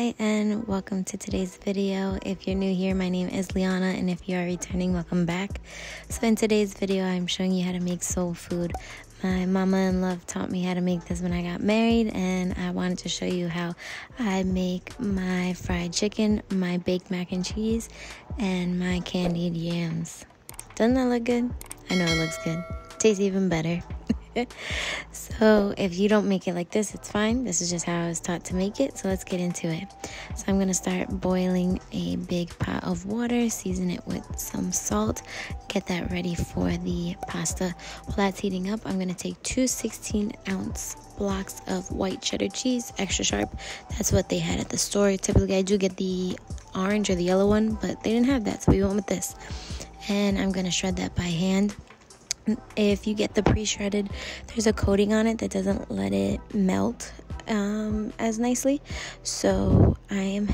Hi and welcome to today's video. If you're new here, my name is Liana, and if you are returning, welcome back. So in today's video, I'm showing you how to make soul food. My mama in love taught me how to make this when I got married, and I wanted to show you how I make my fried chicken, my baked mac and cheese, and my candied yams. Doesn't that look good? I know it looks good. Tastes even better. So if you don't make it like this, it's fine. This is just how I was taught to make it. So let's get into it. So I'm going to start boiling a big pot of water, season it with some salt, get that ready for the pasta. While that's heating up, I'm going to take two 16-ounce blocks of white cheddar cheese, extra sharp. That's what they had at the store. Typically I do get the orange or the yellow one, but they didn't have that, so we went with this. And I'm going to shred that by hand. If you get the pre-shredded, there's a coating on it that doesn't let it melt as nicely, so I am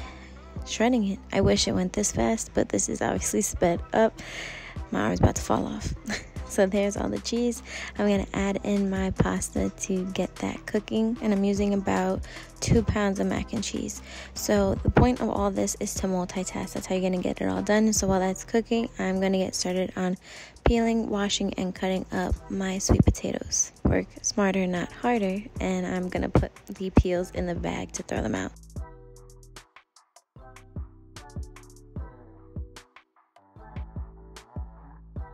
shredding it. I wish it went this fast, but this is obviously sped up. My arm's about to fall off. So there's all the cheese. I'm going to add in my pasta to get that cooking, and I'm using about 2 pounds of mac and cheese. So the point of all this is to multitask. That's how you're going to get it all done. So while that's cooking, I'm going to get started on peeling, washing, and cutting up my sweet potatoes. Work smarter, not harder, and I'm going to put the peels in the bag to throw them out.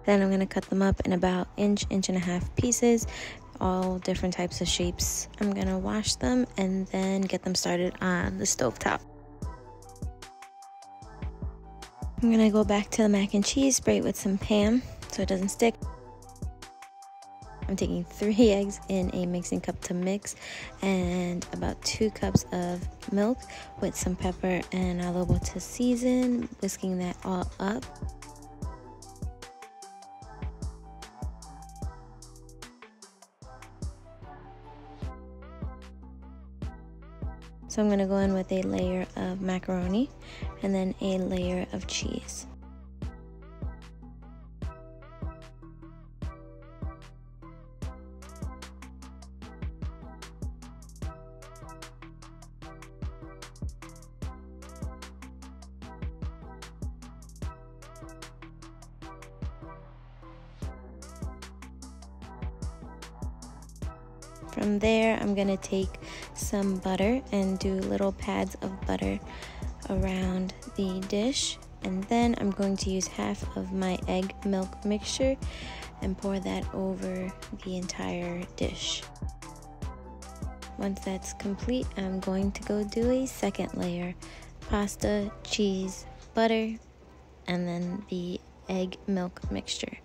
Then I'm going to cut them up in about inch and a half pieces, all different types of shapes. I'm going to wash them and then get them started on the stovetop. I'm going to go back to the mac and cheese, spray it with some Pam so it doesn't stick. I'm taking 3 eggs in a mixing cup to mix, and about 2 cups of milk with some pepper and adobo to season, whisking that all up. So I'm going to go in with a layer of macaroni and then a layer of cheese. From there, I'm going to take some butter and do little pads of butter around the dish. And then I'm going to use half of my egg milk mixture and pour that over the entire dish. Once that's complete, I'm going to go do a second layer. Pasta, cheese, butter, and then the egg milk mixture.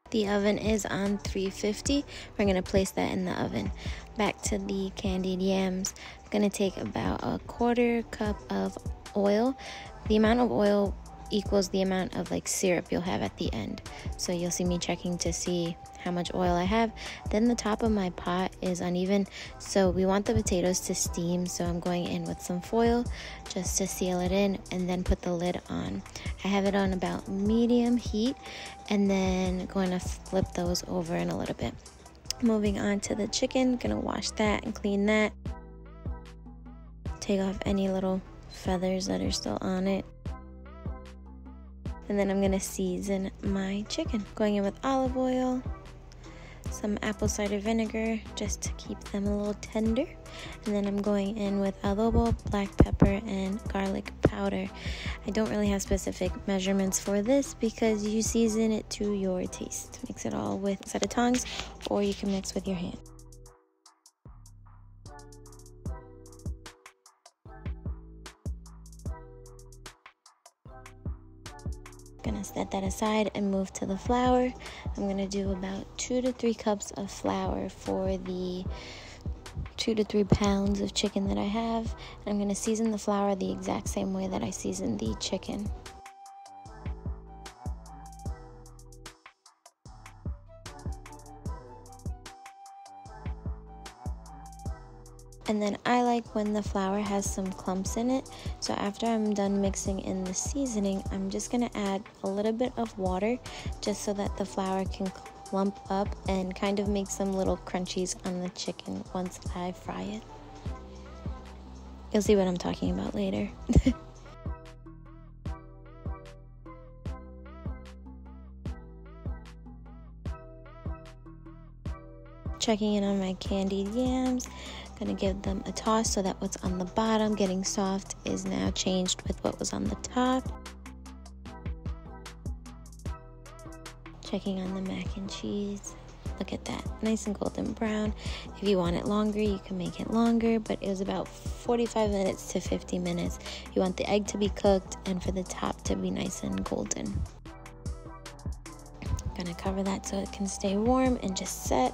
The oven is on 350. We're going to place that in the oven. Back to the candied yams. I'm going to take about a 1/4 cup of oil. The amount of oil equals the amount of syrup you'll have at the end. So you'll see me checking to see how much oil I have. Then the top of my pot is uneven, so we want the potatoes to steam, so I'm going in with some foil just to seal it in and then put the lid on. I have it on about medium heat and then going to flip those over in a little bit. Moving on to the chicken, gonna wash that and clean that. Take off any little feathers that are still on it. And then I'm gonna season my chicken. Going in with olive oil, some apple cider vinegar just to keep them a little tender, and then I'm going in with adobo, black pepper, and garlic powder. I don't really have specific measurements for this because you season it to your taste. Mix it all with a set of tongs, or you can mix with your hand. Gonna set that aside and move to the flour. I'm gonna do about 2 to 3 cups of flour for the 2 to 3 pounds of chicken that I have. And I'm gonna season the flour the exact same way that I seasoned the chicken. And then I like when the flour has some clumps in it. So after I'm done mixing in the seasoning, I'm just gonna add a little bit of water just so that the flour can clump up and kind of make some little crunchies on the chicken once I fry it. You'll see what I'm talking about later. Checking in on my candied yams. Gonna give them a toss so that what's on the bottom getting soft is now changed with what was on the top. Checking on the mac and cheese. Look at that, nice and golden brown. If you want it longer, you can make it longer, but it was about 45 minutes to 50 minutes. You want the egg to be cooked and for the top to be nice and golden. Gonna cover that so it can stay warm and just set.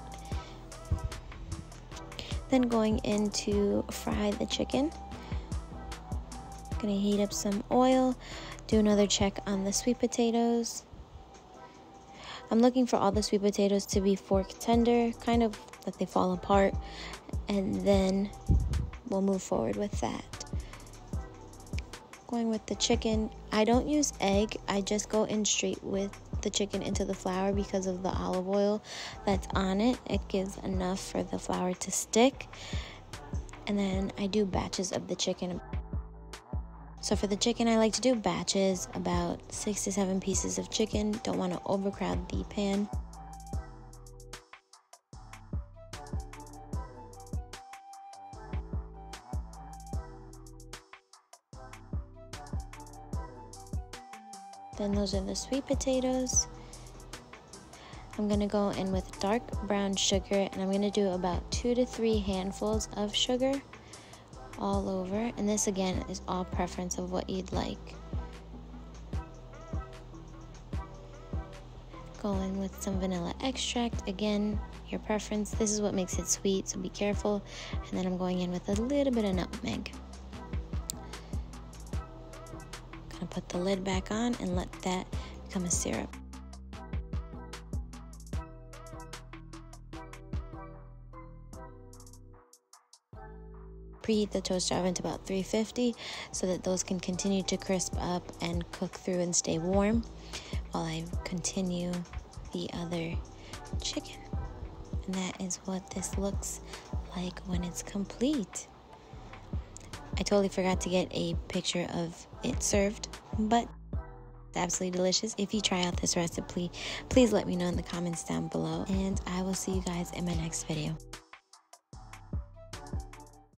Then going in to fry the chicken. Gonna heat up some oil, do another check on the sweet potatoes. I'm looking for all the sweet potatoes to be fork tender, kind of that they fall apart, and then we'll move forward with that. Going with the chicken, I don't use egg, I just go in straight with the chicken into the flour because of the olive oil that's on it. It gives enough for the flour to stick. And then I do batches of the chicken. So for the chicken, I like to do batches, about 6 to 7 pieces of chicken. Don't want to overcrowd the pan. Then those are the sweet potatoes. I'm gonna go in with dark brown sugar, and I'm gonna do about 2 to 3 handfuls of sugar all over. And this again is all preference of what you'd like. Go in with some vanilla extract, again, your preference. This is what makes it sweet, so be careful. And then I'm going in with a little bit of nutmeg. Gonna put the lid back on and let that become a syrup. Preheat the toaster oven to about 350 so that those can continue to crisp up and cook through and stay warm while I continue the other chicken. And that is what this looks like when it's complete. I totally forgot to get a picture of it served, but it's absolutely delicious. If you try out this recipe, please let me know in the comments down below, and I will see you guys in my next video.